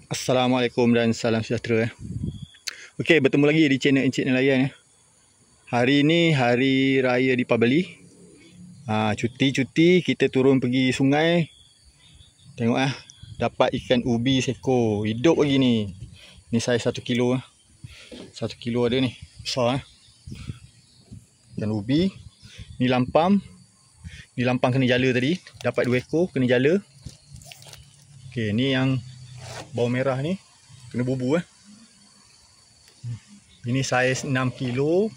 Assalamualaikum dan salam sejahtera. Okey, bertemu lagi di channel Encik Nelayan. Hari ni hari raya Deepavali. Cuti kita turun pergi sungai. Tengok dapat ikan ubi seekor. Hidup lagi ni. Ni saiz 1 kilo. 1 kilo ada ni. Besar ikan ubi. Ni lampam. Ni lampam kena jala tadi. Dapat 2 ekor kena jala. Okey, ni yang bawang merah ni kena bubu. Ini saiz 6 kilo,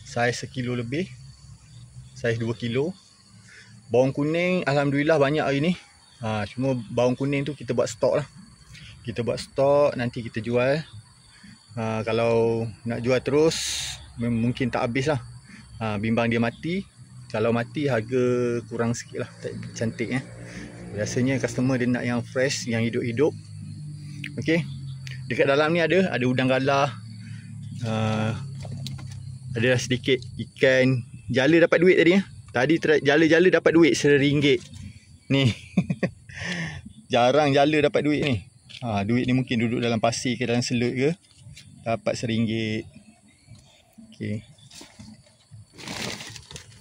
saiz 1 kilo lebih, saiz 2 kilo. Bawang kuning alhamdulillah banyak hari ni. Cuma bawang kuning tu kita buat stok lah. Kita buat stok, nanti kita jual. Kalau nak jual terus mungkin tak habis lah. Bimbang dia mati. Kalau mati harga kurang sikit lah, tak cantik. Biasanya customer dia nak yang fresh, yang hidup-hidup. Okey, dekat dalam ni ada udang galah, ada sedikit ikan jala dapat duit tadi. Tadi jala-jala dapat duit RM1. Ni jarang jala dapat duit ni. Duit ni mungkin duduk dalam pasir ke dalam selut ke, dapat RM1. Okey,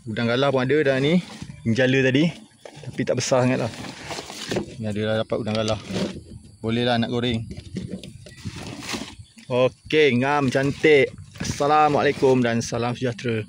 udang galah pun ada dah ni. Jala tadi tapi tak besar sangat lah. Ni ada dah dapat udang galah. Boleh lah nak goreng. Okey, ngam cantik. Assalamualaikum dan salam sejahtera.